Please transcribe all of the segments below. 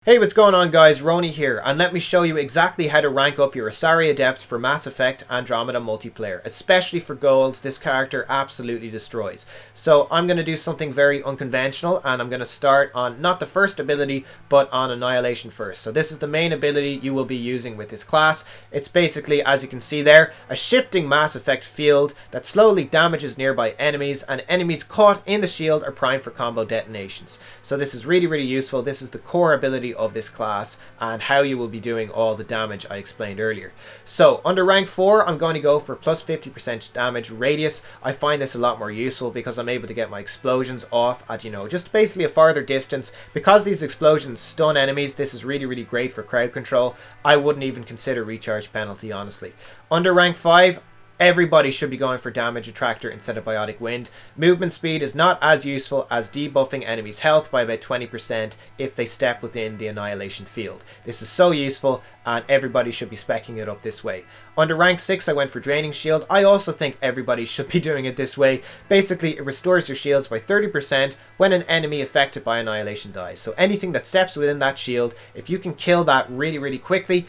Hey, what's going on guys, Roni here, and let me show you exactly how to rank up your Asari Adept for Mass Effect Andromeda multiplayer. Especially for golds, this character absolutely destroys. So I'm going to do something very unconventional, and I'm going to start on not the first ability, but on Annihilation first. So this is the main ability you will be using with this class. It's basically, as you can see there, a shifting Mass Effect field that slowly damages nearby enemies, and enemies caught in the shield are primed for combo detonations. So this is really useful. This is the core ability of this class and how you will be doing all the damage I explained earlier. So under rank 4 I'm going to go for plus 50% damage radius. I find this a lot more useful because I'm able to get my explosions off at, just basically a farther distance. Because these explosions stun enemies, this is really great for crowd control. I wouldn't even consider recharge penalty, honestly. Under rank 5, everybody should be going for damage attractor instead of biotic wind. Movement speed is not as useful as debuffing enemies' health by about 20% if they step within the annihilation field. This is so useful and everybody should be speccing it up this way. Under rank 6 I went for draining shield. I also think everybody should be doing it this way. Basically it restores your shields by 30% when an enemy affected by annihilation dies. So anything that steps within that shield, if you can kill that really quickly,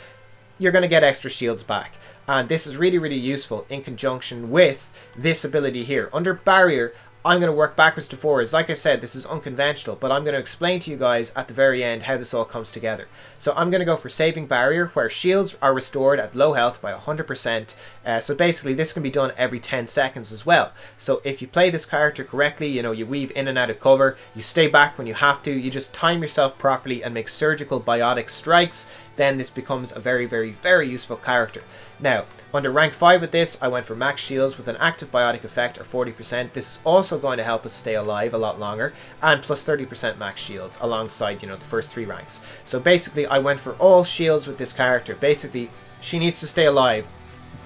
you're going to get extra shields back. And this is really useful in conjunction with this ability here. Under barrier, I'm going to work backwards to forwards. Like I said, this is unconventional, but I'm going to explain to you guys at the very end how this all comes together. So I'm going to go for saving barrier, where shields are restored at low health by 100%. So basically this can be done every 10 seconds as well. So if you play this character correctly, you weave in and out of cover, you stay back when you have to, you just time yourself properly and make surgical biotic strikes, then this becomes a very useful character. Now, under rank 5 with this, I went for max shields with an active biotic effect or 40%. This is also going to help us stay alive a lot longer, and plus 30% max shields alongside, the first 3 ranks. So basically, I went for all shields with this character. Basically, she needs to stay alive.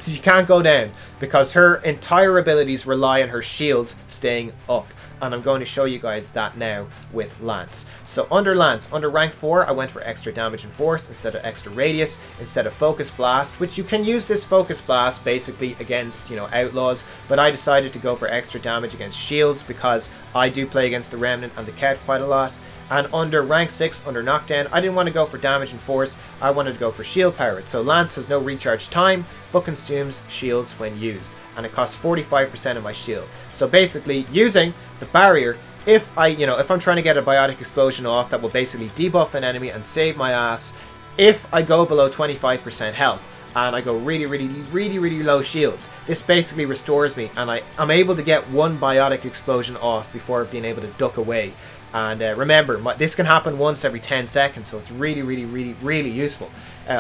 She can't go down because her entire abilities rely on her shields staying up. And I'm going to show you guys that now with Lance. So under Lance, under rank 4, I went for extra damage and force instead of extra radius, instead of focus blast, which you can use this focus blast basically against, outlaws, but I decided to go for extra damage against shields because I do play against the Remnant and the Ket quite a lot. And under rank 6, under knockdown, I didn't want to go for damage and force, I wanted to go for shield power. So Lance has no recharge time, but consumes shields when used. And it costs 45% of my shield. So basically, using the barrier, if I'm trying to get a biotic explosion off that will basically debuff an enemy and save my ass, if I go below 25% health, and I go really low shields, this basically restores me, and I'm able to get one biotic explosion off before being able to duck away. And remember, this can happen once every 10 seconds, so it's really useful.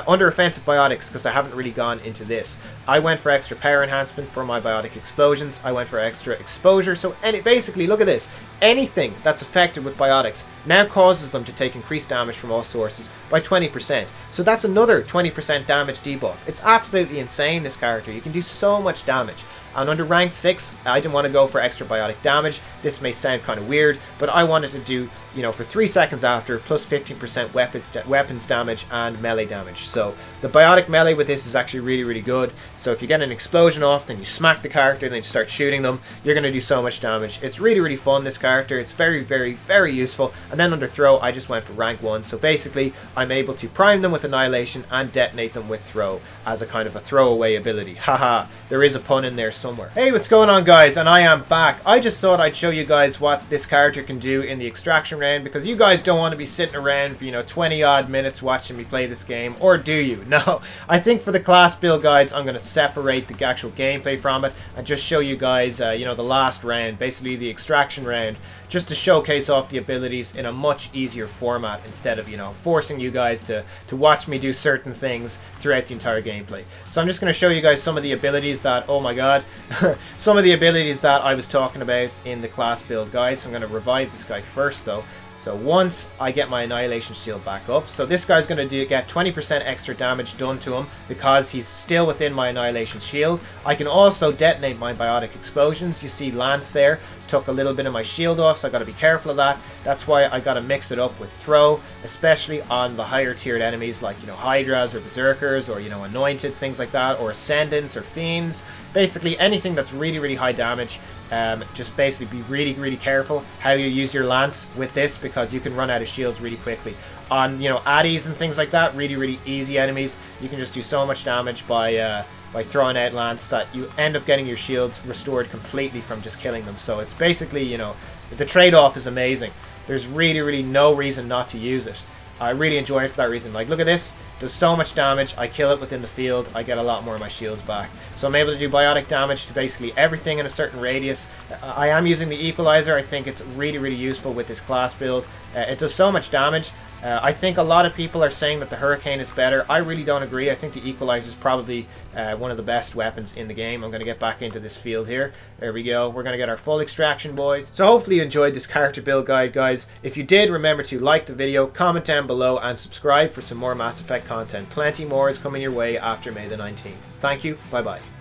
Under offensive biotics, because I haven't really gone into this, I went for extra power enhancement for my biotic explosions. I went for extra exposure. So basically, look at this. Anything that's affected with biotics now causes them to take increased damage from all sources by 20%. So that's another 20% damage debuff. It's absolutely insane, this character. You can do so much damage. And under rank 6, I didn't want to go for extra biotic damage. This may sound kind of weird, but I wanted to do, for 3 seconds after, plus 15% weapons damage and melee damage. So the biotic melee with this is actually really good. So if you get an explosion off, then you smack the character, then you start shooting them, you're going to do so much damage. It's really fun, this character. It's very useful. And then under throw, I just went for rank 1. So basically, I'm able to prime them with annihilation and detonate them with throw as a kind of a throwaway ability. Haha, there is a pun in there somewhere. Hey, what's going on guys? And I am back. I just thought I'd show you guys what this character can do in the extraction round, because you guys don't want to be sitting around for 20 odd minutes watching me play this game, or do you? No, I think for the class build guides I'm going to separate the actual gameplay from it and just show you guys the last round, basically the extraction round, just to showcase off the abilities in a much easier format instead of forcing you guys to watch me do certain things throughout the entire gameplay. So I'm just going to show you guys some of the abilities that, oh my god, some of the abilities that I was talking about in the class build guide. So I'm going to revive this guy first though. So once I get my annihilation shield back up, so this guy's going to get 20% extra damage done to him because he's still within my annihilation shield. I can also detonate my biotic explosions. You see Lance there took a little bit of my shield off, so I got to be careful of that. That's why I got to mix it up with throw, especially on the higher tiered enemies like Hydras or Berserkers or Anointed, things like that, or Ascendants or Fiends. Basically anything that's really high damage. Just basically be really careful how you use your lance with this, because you can run out of shields really quickly. on, you know, addies and things like that, really easy enemies, you can just do so much damage by throwing out lance that you end up getting your shields restored completely from just killing them. So it's basically, you know, the trade-off is amazing. There's really no reason not to use it. I really enjoy it for that reason. Like, look at this. Does so much damage. I kill it within the field. I get a lot more of my shields back. So I'm able to do biotic damage to basically everything in a certain radius. I am using the equalizer. I think it's really useful with this class build. It does so much damage. I think a lot of people are saying that the Hurricane is better. I really don't agree. I think the equalizer is probably one of the best weapons in the game. I'm going to get back into this field here. There we go. We're going to get our full extraction, boys. So hopefully you enjoyed this character build guide, guys. If you did, remember to like the video, comment down below, and subscribe for some more Mass Effect content. Plenty more is coming your way after May the 19th. Thank you. Bye-bye.